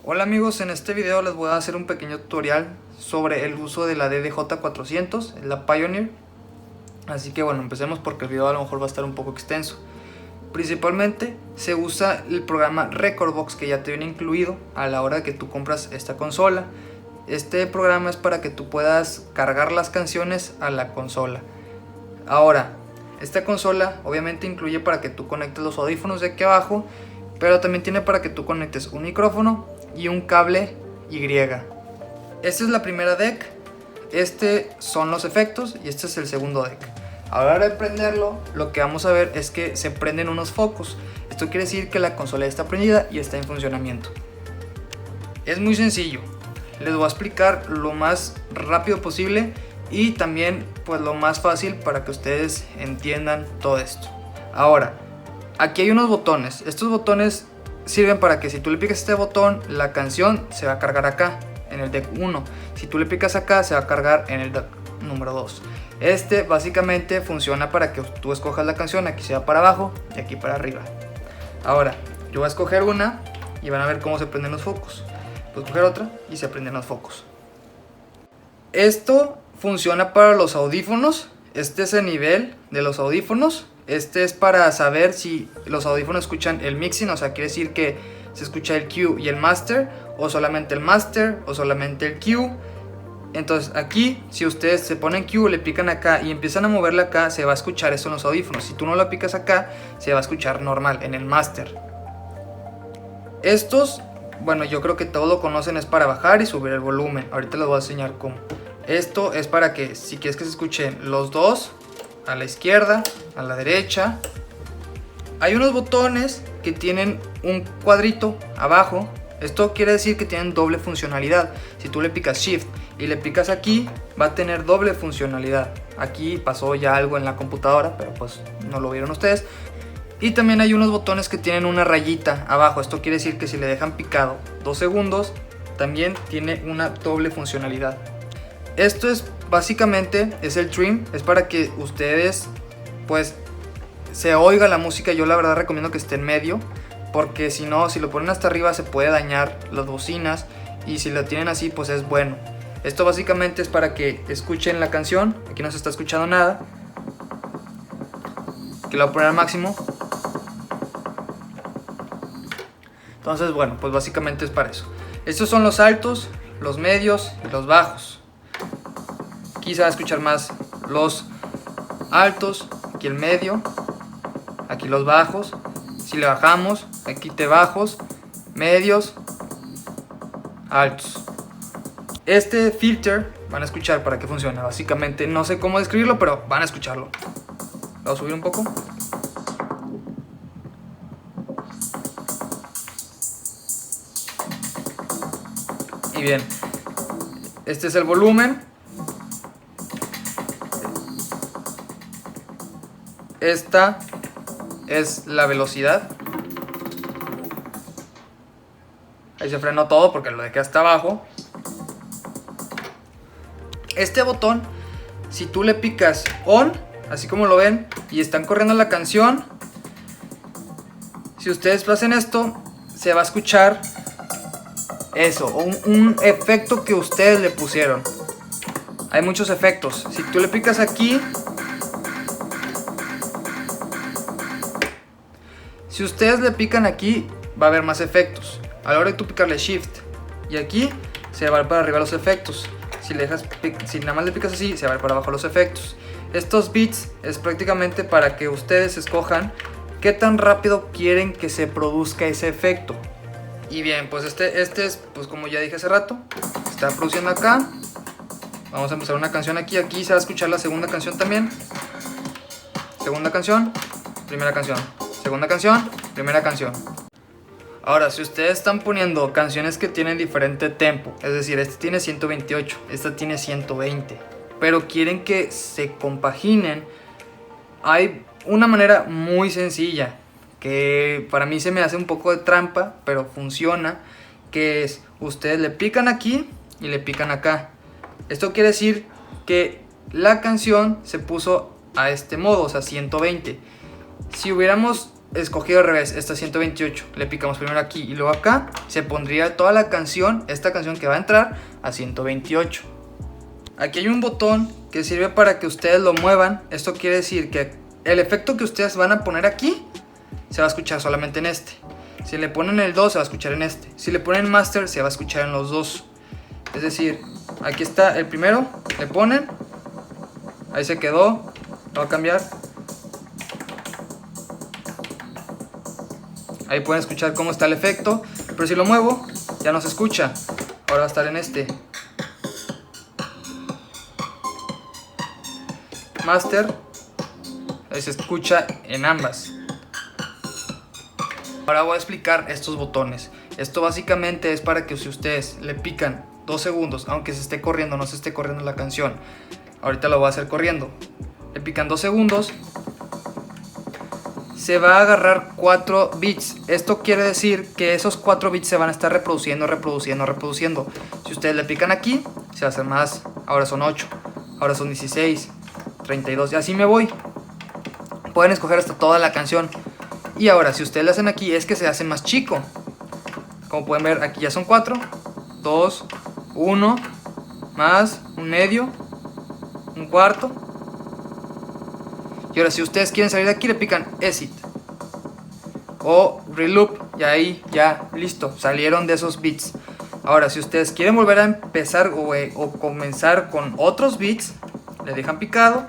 Hola amigos, en este video les voy a hacer un pequeño tutorial sobre el uso de la DDJ400, la Pioneer. Así que bueno, empecemos porque el video a lo mejor va a estar un poco extenso. Principalmente se usa el programa Rekordbox que ya te viene incluido a la hora que tú compras esta consola. Este programa es para que tú puedas cargar las canciones a la consola. Ahora, esta consola obviamente incluye para que tú conectes los audífonos de aquí abajo, pero también tiene para que tú conectes un micrófono y un cable Y. Esta es la primera deck, este son los efectos y este es el segundo deck. A la hora de prenderlo, lo que vamos a ver es que se prenden unos focos. Esto quiere decir que la consola está prendida y está en funcionamiento. Es muy sencillo, les voy a explicar lo más rápido posible y también pues lo más fácil para que ustedes entiendan todo esto. Ahora, aquí hay unos botones. Estos botones sirven para que si tú le picas este botón, la canción se va a cargar acá, en el deck 1. Si tú le picas acá, se va a cargar en el deck número 2. Este básicamente funciona para que tú escojas la canción, aquí se va para abajo y aquí para arriba. Ahora, yo voy a escoger una y van a ver cómo se prenden los focos. Voy a escoger otra y se prenden los focos. Esto funciona para los audífonos. Este es el nivel de los audífonos. Este es para saber si los audífonos escuchan el mixing, o sea, quiere decir que se escucha el Q y el master, o solamente el master, o solamente el Q. Entonces aquí, si ustedes se ponen Q, le pican acá y empiezan a moverle acá, se va a escuchar eso en los audífonos. Si tú no lo picas acá, se va a escuchar normal, en el master. Estos, bueno, yo creo que todos lo conocen, es para bajar y subir el volumen. Ahorita les voy a enseñar cómo. Esto es para que, si quieres que se escuchen los dos, a la izquierda, a la derecha. Hay unos botones que tienen un cuadrito abajo. Esto quiere decir que tienen doble funcionalidad. Si tú le picas Shift y le picas aquí, va a tener doble funcionalidad. Aquí pasó ya algo en la computadora, pero pues no lo vieron ustedes. Y también hay unos botones que tienen una rayita abajo. Esto quiere decir que si le dejan picado 2 segundos, también tiene una doble funcionalidad. Esto es básicamente es el trim, es para que ustedes pues se oiga la música. Yo la verdad recomiendo que esté en medio, porque si no, si lo ponen hasta arriba se puede dañar las bocinas, y si lo tienen así pues es bueno. Esto básicamente es para que escuchen la canción. Aquí no se está escuchando nada, que lo voy a poner al máximo. Entonces bueno, pues básicamente es para eso. Estos son los altos, los medios y los bajos. Aquí se va a escuchar más los altos, aquí el medio, aquí los bajos. Si le bajamos, aquí te bajos, medios, altos. Este filter van a escuchar para qué funciona. Básicamente no sé cómo describirlo, pero van a escucharlo. Voy a subir un poco. Y bien, este es el volumen. Esta es la velocidad. Ahí se frenó todo porque lo dejé hasta abajo. Este botón, si tú le picas on, así como lo ven, y están corriendo la canción, si ustedes hacen esto, se va a escuchar eso, un efecto que ustedes le pusieron. Hay muchos efectos. Si tú le picas aquí, si ustedes le pican aquí, va a haber más efectos. A la hora de tú picarle Shift y aquí, se va para arriba los efectos. Si nada más le picas así, se va para abajo los efectos. Estos beats es prácticamente para que ustedes escojan qué tan rápido quieren que se produzca ese efecto. Y bien, pues este es, pues como ya dije hace rato, está produciendo acá. Vamos a empezar una canción aquí. Aquí se va a escuchar la segunda canción también. Segunda canción, primera canción. Segunda canción, primera canción. Ahora, si ustedes están poniendo canciones que tienen diferente tempo, es decir, este tiene 128, esta tiene 120, pero quieren que se compaginen, hay una manera muy sencilla que para mí se me hace un poco de trampa, pero funciona, que es, ustedes le pican aquí y le pican acá. Esto quiere decir que la canción se puso a este modo, o sea 120. Si hubiéramos escogido al revés, esta 128, le picamos primero aquí y luego acá, se pondría toda la canción, esta canción que va a entrar a 128. Aquí hay un botón que sirve para que ustedes lo muevan. Esto quiere decir que el efecto que ustedes van a poner aquí se va a escuchar solamente en este. Si le ponen el 2 se va a escuchar en este. Si le ponen master se va a escuchar en los dos. Es decir, aquí está el primero, le ponen, ahí se quedó, lo va a cambiar. Ahí pueden escuchar cómo está el efecto, pero si lo muevo ya no se escucha. Ahora va a estar en este. Master, ahí se escucha en ambas. Ahora voy a explicar estos botones. Esto básicamente es para que si ustedes le pican 2 segundos, aunque se esté corriendo, no se esté corriendo la canción. Ahorita lo voy a hacer corriendo. Le pican 2 segundos. Se va a agarrar 4 bits. Esto quiere decir que esos 4 bits se van a estar reproduciendo. Si ustedes le pican aquí, se va a hacer más. Ahora son 8, ahora son 16, 32 y así me voy. Pueden escoger hasta toda la canción. Y ahora si ustedes le hacen aquí es que se hace más chico. Como pueden ver aquí ya son 4, 2, 1, más, un medio, un cuarto. Y ahora si ustedes quieren salir de aquí le pican exit o reloop y ahí ya listo, salieron de esos bits. Ahora si ustedes quieren volver a empezar o comenzar con otros bits, le dejan picado.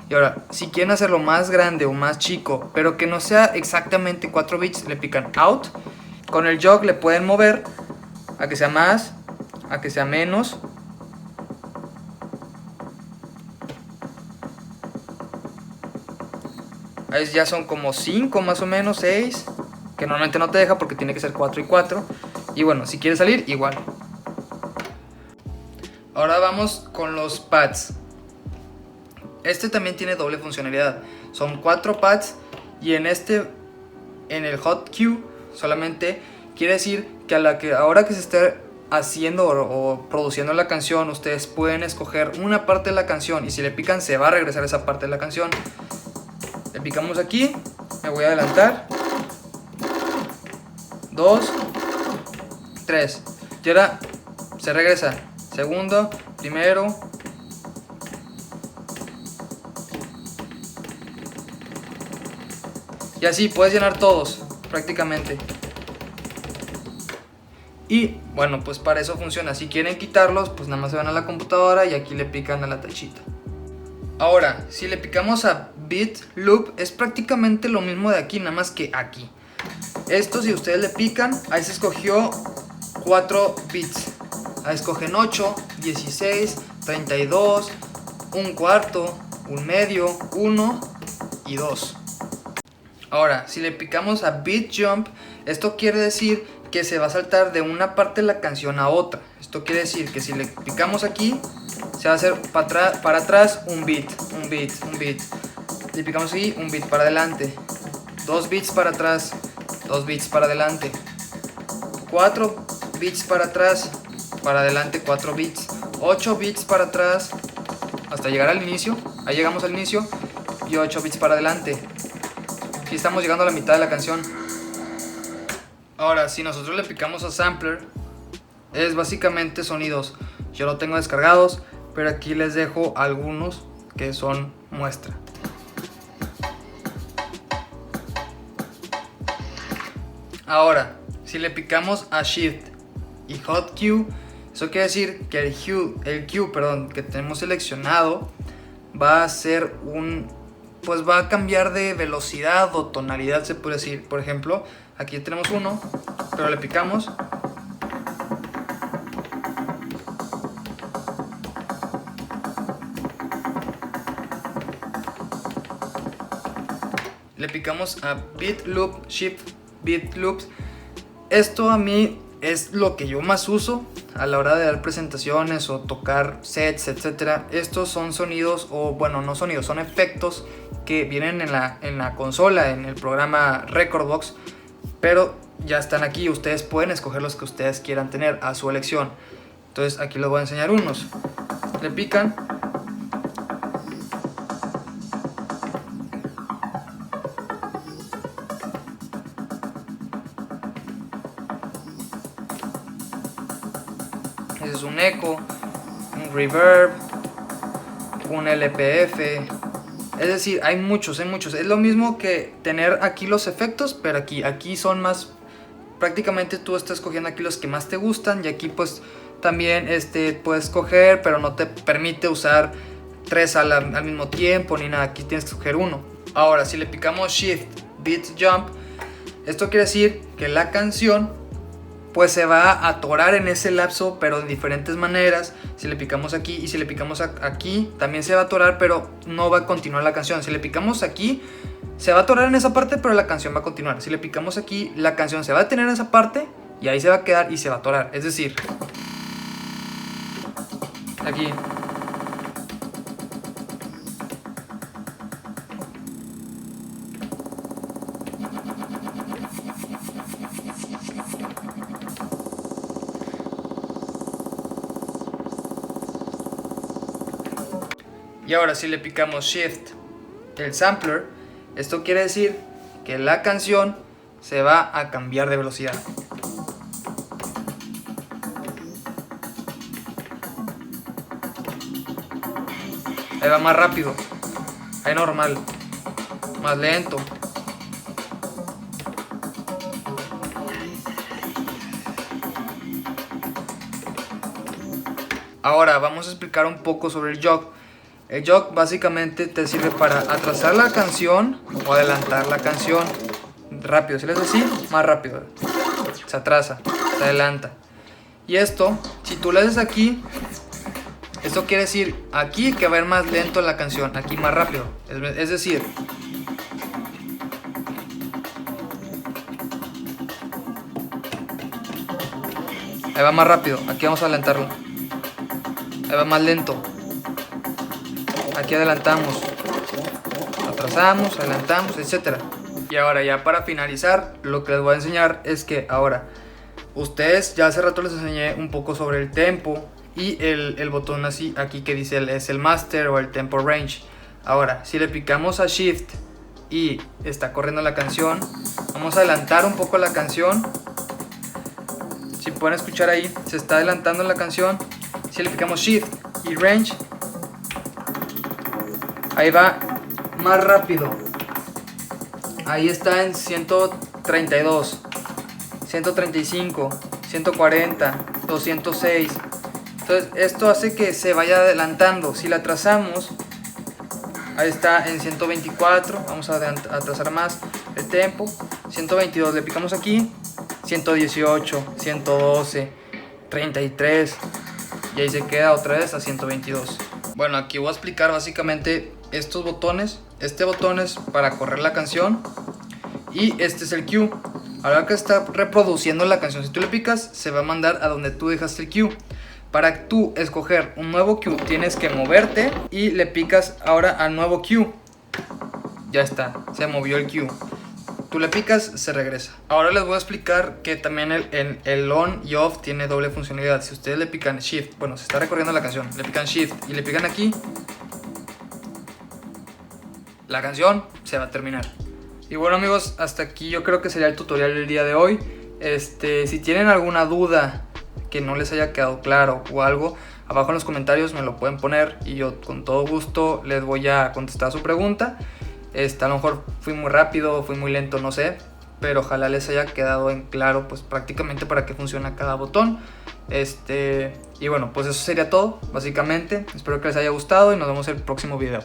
Y ahora si quieren hacerlo más grande o más chico pero que no sea exactamente 4 bits, le pican out. Con el jog le pueden mover a que sea más, a que sea menos. Ahí ya son como 5 más o menos, 6. Que normalmente no te deja porque tiene que ser 4 y 4. Y bueno, si quieres salir, igual. Ahora vamos con los pads. Este también tiene doble funcionalidad. Son 4 pads. Y en el hot cue solamente quiere decir que ahora que se esté haciendo o produciendo la canción, ustedes pueden escoger una parte de la canción. Y si le pican se va a regresar esa parte de la canción. Le picamos aquí, me voy a adelantar, 2, 3, y ahora se regresa, segundo, primero, y así puedes llenar todos, prácticamente. Y bueno, pues para eso funciona. Si quieren quitarlos, pues nada más se van a la computadora y aquí le pican a la tachita. Ahora, si le picamos a Beat Loop, es prácticamente lo mismo de aquí, nada más que aquí. Esto, si ustedes le pican, ahí se escogió 4 bits. Ahí escogen 8, 16, 32, un cuarto, un medio, 1 y 2. Ahora, si le picamos a Beat Jump, esto quiere decir que se va a saltar de una parte de la canción a otra. Esto quiere decir que si le picamos aquí, se va a hacer para atrás un beat. Le picamos aquí, un beat para adelante. 2 beats para atrás, 2 beats para adelante. 4 beats para atrás, para adelante 4 beats. 8 beats para atrás, hasta llegar al inicio. Ahí llegamos al inicio. Y 8 beats para adelante. Aquí estamos llegando a la mitad de la canción. Ahora, si nosotros le picamos a Sampler, es básicamente sonidos. Yo lo tengo descargados, pero aquí les dejo algunos que son muestra. Ahora, si le picamos a Shift y Hot Cue, eso quiere decir que el cue que tenemos seleccionado va a ser pues va a cambiar de velocidad o tonalidad, se puede decir. Por ejemplo, aquí tenemos uno, pero le picamos. Le picamos a Beat Loop, Shift Beat Loops. Esto a mí es lo que yo más uso a la hora de dar presentaciones o tocar sets, etc. Estos son sonidos, o bueno, no sonidos, son efectos que vienen en la consola, en el programa Rekordbox, pero ya están aquí. Ustedes pueden escoger los que ustedes quieran tener a su elección. Entonces aquí les voy a enseñar unos. Le pican. ese es un eco, un reverb, un LPF. Es decir, hay muchos. Es lo mismo que tener aquí los efectos, pero aquí son más, prácticamente tú estás cogiendo aquí los que más te gustan, y aquí pues también puedes coger, pero no te permite usar 3 al mismo tiempo ni nada. Aquí tienes que escoger uno. Ahora, si le picamos Shift Beat Jump, esto quiere decir que la canción pues se va a atorar en ese lapso, pero de diferentes maneras. Si le picamos aquí y si le picamos aquí, también se va a atorar, pero no va a continuar la canción. Si le picamos aquí, se va a atorar en esa parte, pero la canción va a continuar. Si le picamos aquí, la canción se va a detener en esa parte y ahí se va a quedar y se va a atorar. Es decir, aquí. Y ahora si le picamos Shift, el sampler, esto quiere decir que la canción se va a cambiar de velocidad. Ahí va más rápido, ahí normal, más lento. Ahora vamos a explicar un poco sobre el jog. El jog básicamente te sirve para atrasar la canción o adelantar la canción rápido. Si le haces así, más rápido. Se atrasa, se adelanta. Y esto, si tú le haces aquí, esto quiere decir aquí que va a ir más lento la canción, aquí más rápido. Es decir, ahí va más rápido, aquí vamos a adelantarlo. Ahí va más lento. Aquí adelantamos, atrasamos, adelantamos, etc. Y ahora ya para finalizar, lo que les voy a enseñar es que ahora, ustedes ya hace rato les enseñé un poco sobre el tempo y el botón así aquí que dice es el master o el tempo range. Ahora, si le picamos a Shift y está corriendo la canción, vamos a adelantar un poco la canción. Si pueden escuchar ahí, se está adelantando la canción. Si le picamos Shift y range, ahí va más rápido. Ahí está en 132, 135, 140, 206. Entonces esto hace que se vaya adelantando. Si la atrasamos, ahí está en 124. Vamos a atrasar más el tempo. 122, le picamos aquí. 118, 112, 33. Y ahí se queda otra vez a 122. Bueno, aquí voy a explicar básicamente estos botones. Este botón es para correr la canción y este es el cue. Ahora que está reproduciendo la canción, si tú le picas, se va a mandar a donde tú dejaste el cue. Para tú escoger un nuevo cue, tienes que moverte y le picas ahora al nuevo cue. Ya está, se movió el cue. Tú le picas, se regresa. Ahora les voy a explicar que también el on y off tiene doble funcionalidad. Si ustedes le pican Shift, bueno, se está recorriendo la canción, le pican Shift y le pican aquí, la canción se va a terminar. Y bueno amigos, hasta aquí yo creo que sería el tutorial del día de hoy. Si tienen alguna duda que no les haya quedado claro o algo, abajo en los comentarios me lo pueden poner y yo con todo gusto les voy a contestar su pregunta. A lo mejor fui muy rápido, fui muy lento, no sé, pero ojalá les haya quedado en claro pues prácticamente para qué funciona cada botón. Y bueno, pues eso sería todo básicamente. Espero que les haya gustado y nos vemos en el próximo video.